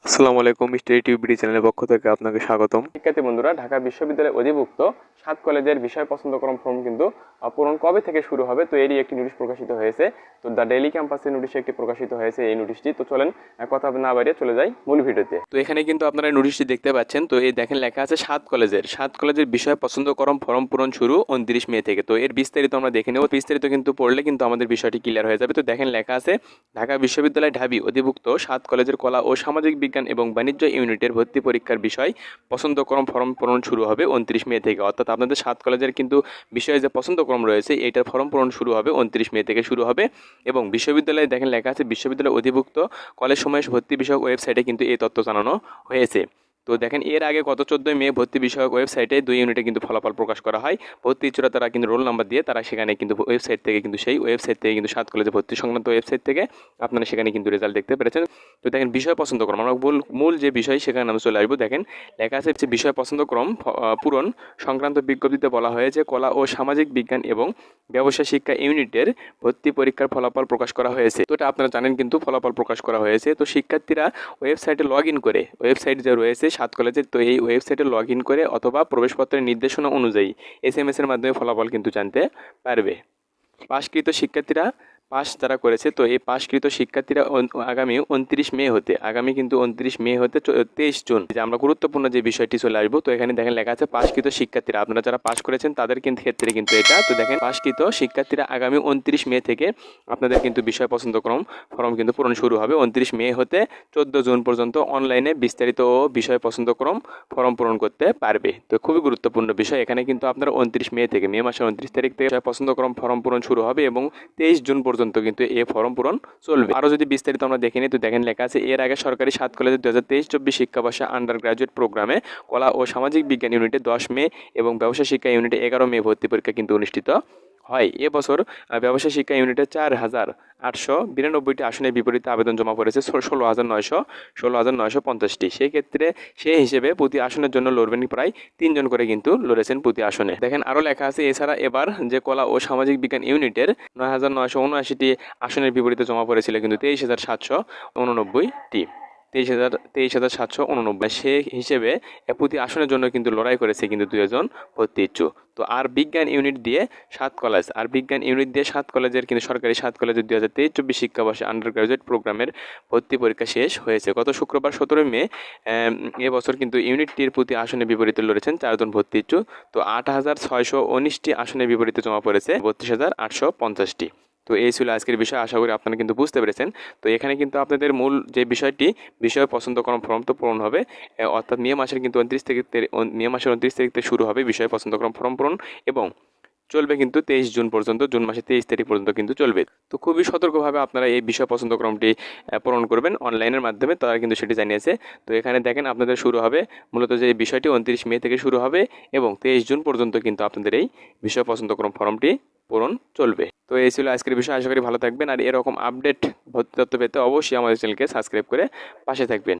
আসসালামু আলাইকুম, study tube চ্যানেলের পক্ষ থেকে আপনাকে স্বাগতম। শিক্ষার্থী বন্ধুরা, ঢাকা বিশ্ববিদ্যালয়ের অধিভুক্ত 7 কলেজের বিষয় পছন্দক্রম ফর্ম কিন্তু পূরণ কবে থেকে শুরু হবে, তো এরই একটি নোটিশ প্রকাশিত হয়েছে। তো দ্য ডেইলি ক্যাম্পাসের নোটিশে একটি প্রকাশিত হয়েছে এই নোটিশটি। তো চলেন কথা না বাড়িয়ে চলে যাই মূল ভিডিওতে। তো এখানে কিন্তু আপনারা নোটিশটি দেখতে পাচ্ছেন। তো এই দেখেন লেখা আছে 7 কলেজের বিষয় পছন্দক্রম ফর্ম পূরণ শুরু 29 মে থেকে। তো এর বিস্তারিত আমরা দেখে নেব। বিস্তারিত কিন্তু পড়লে কিন্তু আমাদের বিষয়টি ক্লিয়ার হয়ে যাবে। তো দেখেন লেখা আছে ঢাকা বিশ্ববিদ্যালয় ঢাবি অধিভুক্ত 7 কলেজের কলা ও সামাজিক বিজ্ঞান এবং বাণিজ্য ইউনিটের ভর্তি পরীক্ষার বিষয় পছন্দক্রম ফর্ম পূরণ শুরু হবে 29 মে থেকে। অর্থাৎ আপনাদের 7 কলেজের কিন্তু বিষয়ে যে পছন্দক্রম রয়েছে এইটার ফর্ম পূরণ শুরু হবে 29 মে থেকে শুরু হবে। এবং বিশ্ববিদ্যালয়ে দেখেন লেখা আছে বিশ্ববিদ্যালয় অধিভুক্ত কলেজ সময় ভর্তি বিষয়ক ওয়েবসাইটে কিন্তু এই তথ্য জানানো হয়েছে। তো দেখেন এর আগে গত 14 মে ভর্তি বিষয়ক ওয়েবসাইটে 2 ইউনিটে কিন্তু ফলাফল প্রকাশ করা হয়। ভর্তি ইচ্ছুরা তারা কিন্তু রোল নাম্বার দিয়ে তারা সেখানে কিন্তু ওয়েবসাইট থেকে কিন্তু সেই ওয়েবসাইট থেকে কিন্তু 7 কলেজে ভর্তি সংক্রান্ত ওয়েবসাইট থেকে আপনারা সেখানে কিন্তু রেজাল্ট দেখতে পেরেছেন। তো দেখেন বিষয় পছন্দক্রম আমরা মূল যে বিষয় সেখানে আমরা চলে আসবো। দেখেন লেখা আছে যে বিষয় পছন্দক্রম পূরণ সংক্রান্ত বিজ্ঞপ্তিতে বলা হয়েছে কলা ও সামাজিক বিজ্ঞান এবং ব্যবসায় শিক্ষা ইউনিটের ভর্তি পরীক্ষার ফলাফল প্রকাশ করা হয়েছে। তো এটা আপনারা জানেন কিন্তু ফলাফল প্রকাশ করা হয়েছে। তো শিক্ষার্থীরা ওয়েবসাইটে লগ ইন করে, ওয়েবসাইট যে রয়েছে 7 কলেজের, তো এই ওয়েবসাইটে লগ ইন করে অথবা প্রবেশপত্রের নির্দেশনা অনুযায়ী SMS এর মাধ্যমে ফলাফল কিন্তু জানতে পারবে। পাশকৃত শিক্ষার্থীরা পাস যারা করেছে, তো এই পাশকৃত শিক্ষার্থীরা আগামী 29 মে হতে 23 জুন যে আমরা গুরুত্বপূর্ণ যে বিষয়টি চলে আসবো। তো এখানে দেখেন লেখা আছে পাশকৃত শিক্ষার্থীরা, আপনারা যারা পাস করেছেন তাদের কিন্তু ক্ষেত্রে কিন্তু এটা। তো দেখেন পাশকৃত শিক্ষার্থীরা আগামী 29 মে থেকে আপনাদের কিন্তু বিষয় পছন্দক্রম ফর্ম কিন্তু পূরণ শুরু হবে 29 মে হতে 14 জুন পর্যন্ত অনলাইনে বিস্তারিত ও বিষয় পছন্দক্রম ফর্ম পূরণ করতে পারবে। তো খুবই গুরুত্বপূর্ণ বিষয়। এখানে কিন্তু আপনারা 29 মে থেকে, মে মাসের 29 তারিখ থেকে পছন্দক্রম ফর্ম পূরণ শুরু হবে এবং 23 জুন পর্যন্ত কিন্তু এই ফর্ম পূরণ চলবে। আরও যদি বিস্তারিত আমরা দেখে নিই, তো দেখেন লেখা আছে এর আগে সরকারি 7 কলেজের 2023-24 শিক্ষাবর্ষে আন্ডার গ্রাজুয়েট প্রোগ্রামে কলা ও সামাজিক বিজ্ঞান ইউনিটে 10 মে এবং ব্যবসায় শিক্ষা ইউনিটে 11 মে ভর্তি পরীক্ষা কিন্তু অনুষ্ঠিত হয়। এবছর ব্যবসায় শিক্ষা ইউনিটে 4,892টি আসনের বিপরীতে আবেদন জমা পড়েছে 16,950টি। সেক্ষেত্রে সেই হিসেবে প্রতি আসনের জন্য লড়বেন প্রায় 3 জন করে কিন্তু লড়েছেন প্রতি আসনে। দেখেন আরও লেখা আছে এছাড়া এবার যে কলা ও সামাজিক বিজ্ঞান ইউনিটের 9,979টি আসনের বিপরীতে জমা পড়েছিল কিন্তু 23,789টি। 23,789। সে হিসেবে প্রতি আসনের জন্য কিন্তু লড়াই করেছে কিন্তু 2 জন ভর্তি ইচ্ছুক। তো বিজ্ঞান ইউনিট দিয়ে 7 কলেজের কিন্তু সরকারি 7 কলেজের 2023-24 শিক্ষাবর্ষে আন্ডার গ্রাজুয়েট প্রোগ্রামের ভর্তি পরীক্ষা শেষ হয়েছে গত শুক্রবার 17 মে। এবছর কিন্তু ইউনিটটির প্রতি আসনের বিপরীতে লড়েছেন 4 জন ভর্তি ইচ্ছুক। তো 8,619টি আসনের বিপরীতে জমা পড়েছে 32,850টি। তো এই ছিল আজকের বিষয়। আশা করি আপনারা কিন্তু বুঝতে পেরেছেন। তো এখানে কিন্তু আপনাদের মূল যে বিষয়টি, বিষয় পছন্দক্রম ফর্ম তো পূরণ হবে, অর্থাৎ মে মাসের 29 তারিখ থেকে শুরু হবে বিষয় পছন্দক্রম ফর্ম পূরণ এবং চলবে কিন্তু 23 জুন পর্যন্ত, জুন মাসের 23 তারিখ পর্যন্ত কিন্তু চলবে। তো খুবই সতর্কভাবে আপনারা এই বিষয় পছন্দক্রমটি পূরণ করবেন অনলাইনের মাধ্যমে, তারা কিন্তু সেটি জানিয়েছে। তো এখানে দেখেন আপনাদের শুরু হবে মূলত যে বিষয়টি 29 মে থেকে শুরু হবে এবং 23 জুন পর্যন্ত কিন্তু আপনাদের এই বিষয় পছন্দক্রম ফর্মটি পূরণ চলবে। তো এই ছিল আজকের বিষয়। আশা করি ভালো থাকবেন আর এরকম আপডেট ভর্তি তথ্য পেতে অবশ্যই আমাদের চ্যানেলকে সাবস্ক্রাইব করে পাশে থাকবেন।